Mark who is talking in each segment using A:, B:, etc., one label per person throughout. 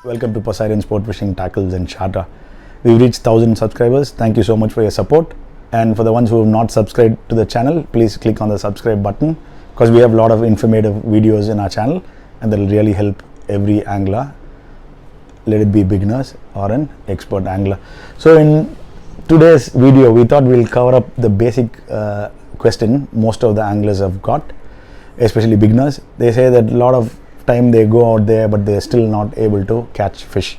A: Welcome to Poseidon Sport Fishing Tackles and Charter. We've reached 1,000 subscribers. Thank you so much for your support. And for the ones who have not subscribed to the channel, please click on the subscribe button because we have a lot of informative videos in our channel and that will really help every angler, let it be beginners or an expert angler. So in today's video, we thought we'll cover up the basic question most of the anglers have got, especially beginners. They say that a lot of time they go out there but they're still not able to catch fish,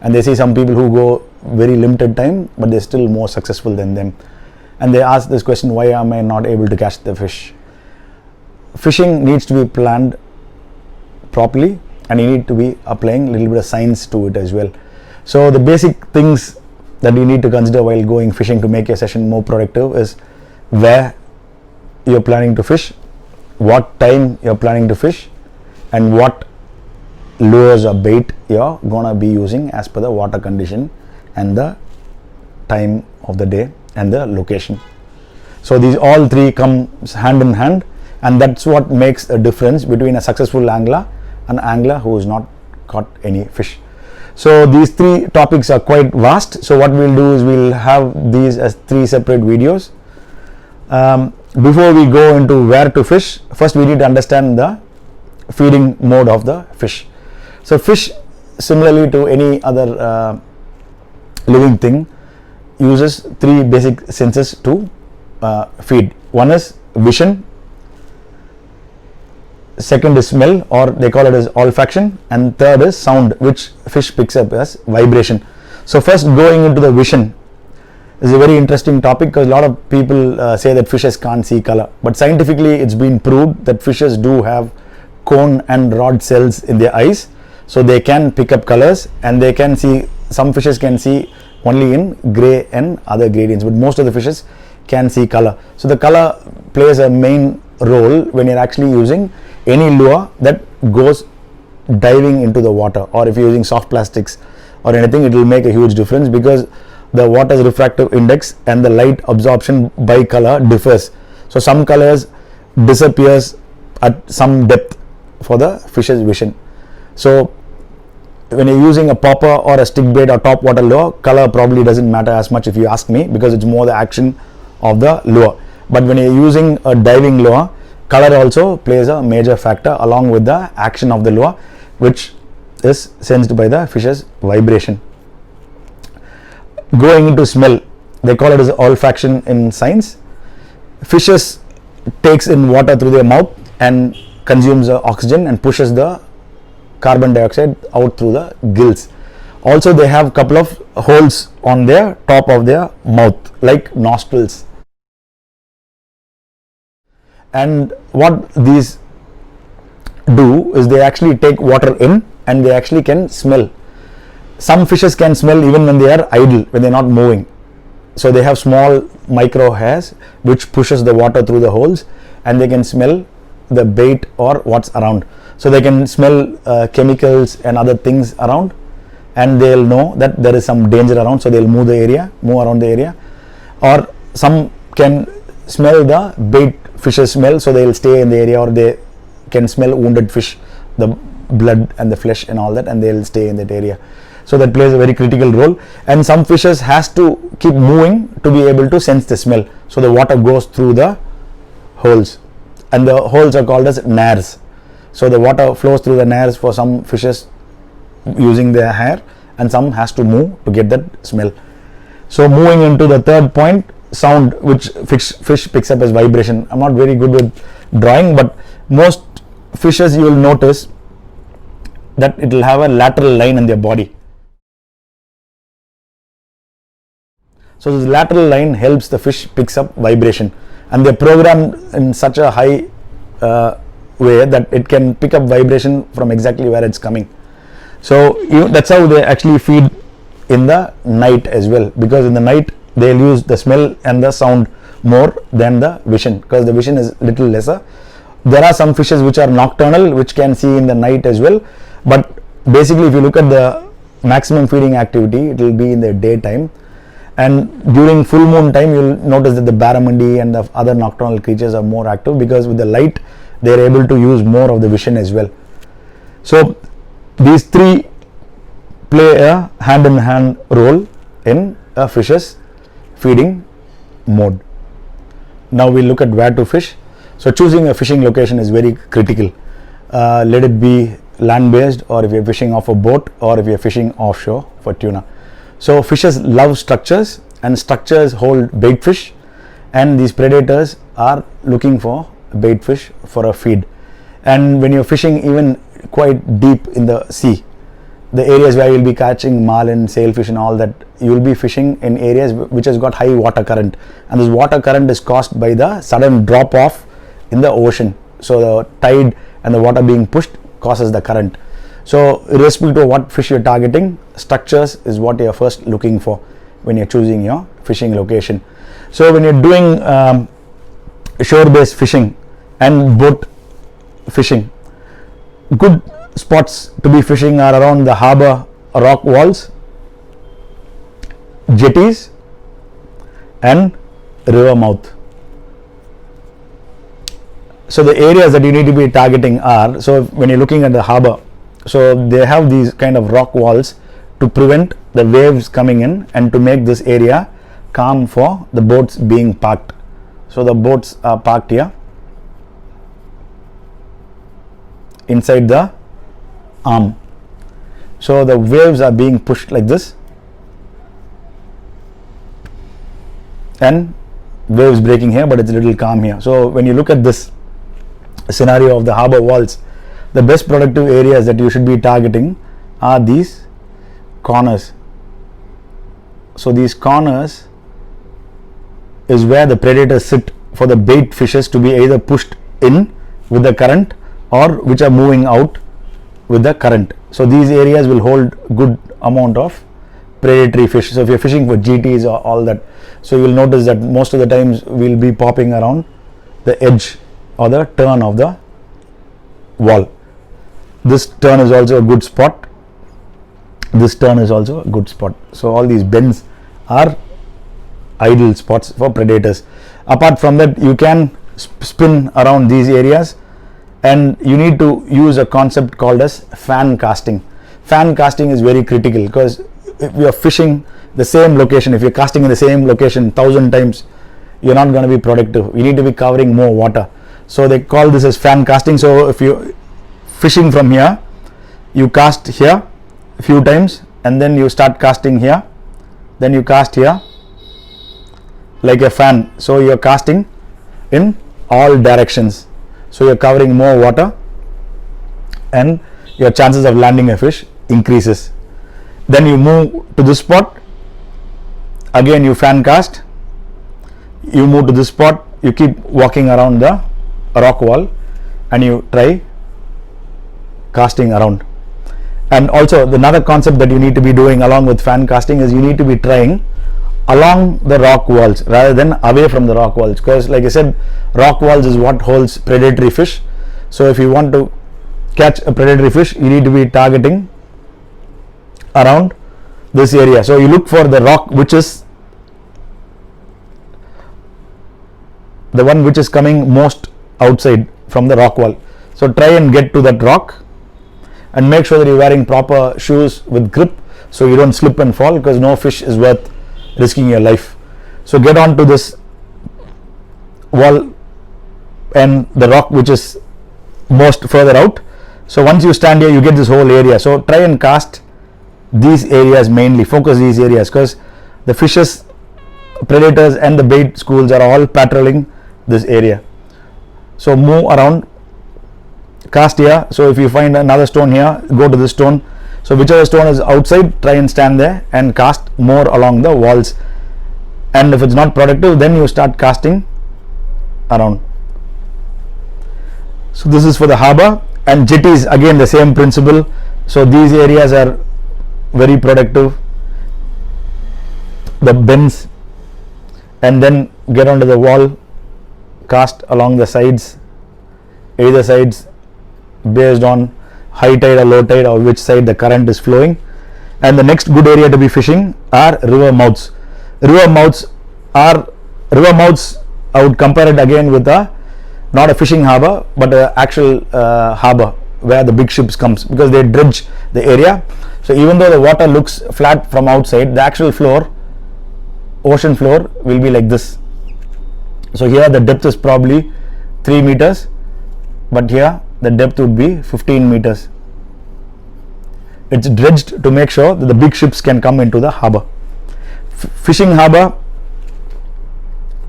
A: and they see some people who go very limited time but they're still more successful than them, and they ask this question, why am I not able to catch the fish? Fishing needs to be planned properly and you need to be applying a little bit of science to it as well. So the basic things that you need to consider while going fishing to make your session more productive is where you're planning to fish, what time you're planning to fish, and what lures or bait you're gonna be using as per the water condition and the time of the day and the location. So these all three come hand in hand, and that's what makes a difference between a successful angler and an angler who has not caught any fish. So these three topics are quite vast, so what we'll do is we'll have these as three separate videos. Before we go into where to fish, first we need to understand the feeding mode of the fish. So fish, similarly to any other living thing, uses three basic senses to feed. One is vision, second is smell, or they call it as olfaction, and third is sound, which fish picks up as vibration. So first, going into the vision is a very interesting topic because a lot of people say that fishes can't see color, but scientifically it's been proved that fishes do have cone and rod cells in their eyes, so they can pick up colors and they can see. Some fishes can see only in gray and other gradients, but most of the fishes can see color. So the color plays a main role when you're actually using any lure that goes diving into the water, or if you're using soft plastics or anything, it will make a huge difference because the water's refractive index and the light absorption by color differs. So some colors disappears at some depth for the fish's vision. So when you're using a popper or a stick bait or top water lure, color probably doesn't matter as much if you ask me, because it's more the action of the lure. But when you're using a diving lure, color also plays a major factor along with the action of the lure, which is sensed by the fish's vibration. Going into smell, they call it as olfaction in science. Fishes takes in water through their mouth and consumes oxygen and pushes the carbon dioxide out through the gills. Also, they have a couple of holes on their top of their mouth like nostrils. And what these do is they actually take water in and they actually can smell. Some fishes can smell even when they are idle, when they are not moving. So they have small micro hairs which pushes the water through the holes, and they can smell the bait or what's around. So they can smell chemicals and other things around, and they'll know that there is some danger around, so they'll move around the area. Or some can smell the bait fishes smell, so they'll stay in the area, or they can smell wounded fish, the blood and the flesh and all that, and they'll stay in that area. So that plays a very critical role, and some fishes has to keep moving to be able to sense the smell, so the water goes through the holes, and the holes are called as nares. So the water flows through the nares for some fishes using their hair, and some has to move to get that smell. So moving into the third point, sound, which fish picks up as vibration. I'm not very good with drawing, but most fishes you will notice that it will have a lateral line in their body. So this lateral line helps the fish picks up vibration, and they're programmed in such a high way that it can pick up vibration from exactly where it's coming. So that's how they actually feed in the night as well, because in the night they'll use the smell and the sound more than the vision, because the vision is little lesser. There are some fishes which are nocturnal, which can see in the night as well, but basically if you look at the maximum feeding activity, it will be in the daytime. And during full moon time, you'll notice that the barramundi and the other nocturnal creatures are more active, because with the light they are able to use more of the vision as well. So these three play a hand-in-hand role in a fish's feeding mode. Now we look at where to fish. So choosing a fishing location is very critical. Let it be land-based, or if you're fishing off a boat, or if you're fishing offshore for tuna. So fishes love structures, and structures hold bait fish, and these predators are looking for bait fish for a feed. And when you're fishing even quite deep in the sea, the areas where you'll be catching marlin, sailfish and all that, you'll be fishing in areas which has got high water current, and this water current is caused by the sudden drop off in the ocean. So the tide and the water being pushed causes the current. So irrespective of what fish you're targeting, structures is what you're first looking for when you're choosing your fishing location. So when you're doing shore-based fishing and boat fishing, good spots to be fishing are around the harbor rock walls, jetties and river mouth. So the areas that you need to be targeting are, so when you're looking at the harbor, so they have these kind of rock walls to prevent the waves coming in and to make this area calm for the boats being parked. So the boats are parked here inside the arm. So the waves are being pushed like this, and waves breaking here, but it's a little calm here. So when you look at this scenario of the harbor walls, the best productive areas that you should be targeting are these corners. So these corners is where the predators sit for the bait fishes to be either pushed in with the current or which are moving out with the current. So these areas will hold good amount of predatory fish. So if you're fishing for GTs or all that, so you'll notice that most of the times we'll be popping around the edge or the turn of the wall. This turn is also a good spot. This turn is also a good spot. So all these bends are ideal spots for predators. Apart from that, you can spin around these areas, and you need to use a concept called as fan casting. Fan casting is very critical because if you are fishing the same location, if you're casting in the same location 1,000 times, you're not going to be productive. You need to be covering more water. So they call this as fan casting. So if you're fishing from here, you cast here a few times, and then you start casting here, then you cast here like a fan. So you're casting in all directions. So you're covering more water, and your chances of landing a fish increases. Then you move to this spot, again you fan cast, you move to this spot, you keep walking around the rock wall, and you try casting around. And also another concept that you need to be doing along with fan casting is you need to be trying along the rock walls rather than away from the rock walls, because like I said, rock walls is what holds predatory fish. So if you want to catch a predatory fish, you need to be targeting around this area. So you look for the rock which is the one which is coming most outside from the rock wall. So try and get to that rock, and make sure that you're wearing proper shoes with grip so you don't slip and fall, because no fish is worth risking your life. So get onto this wall and the rock which is most further out. So once you stand here, you get this whole area. So try and cast these areas mainly, focus these areas, because the fishes, predators and the bait schools are all patrolling this area. So move around, cast here. So if you find another stone here, go to this stone. So whichever stone is outside, try and stand there and cast more along the walls. And if it's not productive, then you start casting around. So this is for the harbor. And jetties, again the same principle. So these areas are very productive, the bends, and then get onto the wall, cast along the sides, either sides based on high tide or low tide or which side the current is flowing. And the next good area to be fishing are river mouths. River mouths, I would compare it again with not a fishing harbor but an actual harbor. where the big ships comes, because they dredge the area. So even though the water looks flat from outside, the actual floor, ocean floor, will be like this. So here the depth is probably 3 meters, but here the depth would be 15 meters. It's dredged to make sure that the big ships can come into the harbor. Fishing harbor,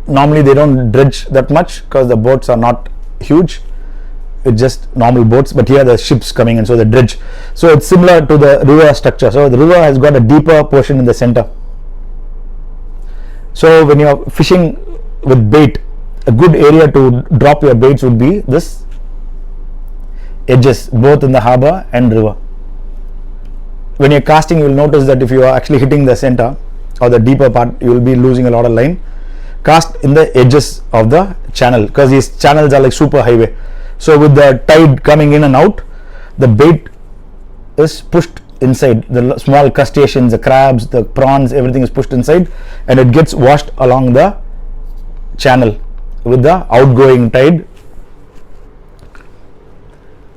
A: normally they don't dredge that much because the boats are not huge. It's just normal boats, but here the ships coming in, so the dredge. So it's similar to the river structure. So the river has got a deeper portion in the center. So when you are fishing with bait, a good area to drop your baits would be this edges, both in the harbor and river. When you're casting, you will notice that if you are actually hitting the center or the deeper part, you will be losing a lot of line. Cast in the edges of the channel, because these channels are like super highway. So with the tide coming in and out, the bait is pushed inside. The small crustaceans, the crabs, the prawns, everything is pushed inside, and it gets washed along the channel with the outgoing tide.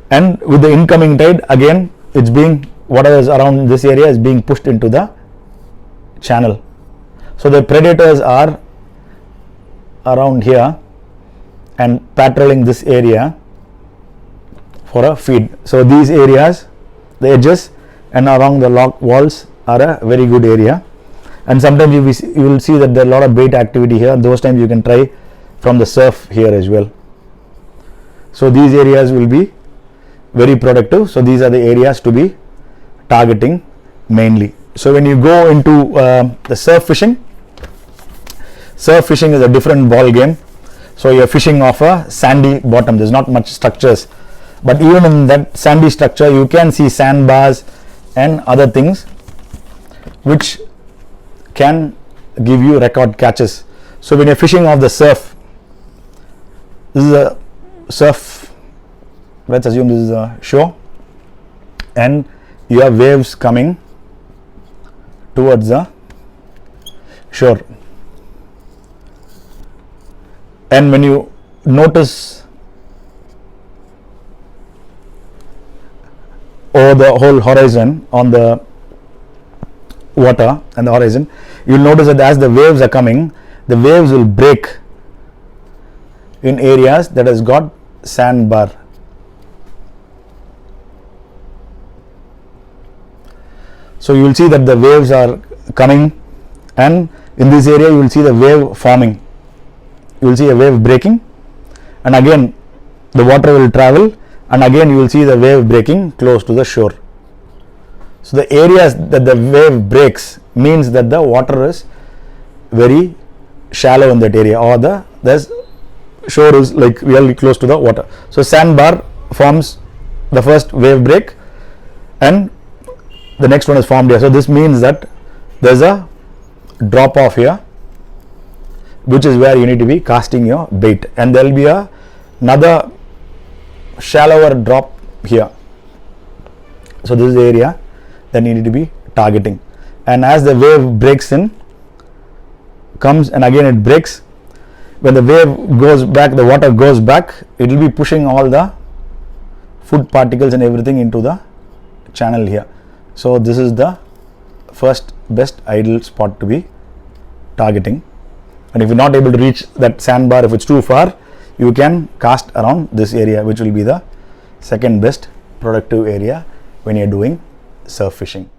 A: And with the incoming tide, again, it's being, whatever is around this area is being pushed into the channel. So the predators are around here and patrolling this area for a feed. So these areas, the edges and along the lock walls, are a very good area. And sometimes you will see that there are a lot of bait activity here. Those times you can try from the surf here as well. So these areas will be very productive. So these are the areas to be targeting mainly. So when you go into the surf fishing is a different ball game. So you're fishing off a sandy bottom. There's not much structures, but even in that sandy structure, you can see sandbars and other things which can give you record catches. So when you're fishing off the surf, this is a surf, let's assume this is a shore, and you have waves coming towards the shore. And when you notice over the whole horizon, on the water and the horizon, you will notice that as the waves are coming, the waves will break in areas that has got sandbar. So you will see that the waves are coming, and in this area you will see the wave forming. You will see a wave breaking, and again the water will travel, and again you will see the wave breaking close to the shore. So the areas that the wave breaks means that the water is very shallow in that area, or the shore is like really close to the water. So sandbar forms the first wave break, and the next one is formed here. So this means that there's a drop off here, which is where you need to be casting your bait, and there will be another shallower drop here. So this is the area that you need to be targeting. And as the wave breaks in, comes and again it breaks, when the wave goes back, the water goes back, it will be pushing all the food particles and everything into the channel here. So this is the first best ideal spot to be targeting. And if you're not able to reach that sandbar, if it's too far, you can cast around this area, which will be the second best productive area when you're doing surf fishing.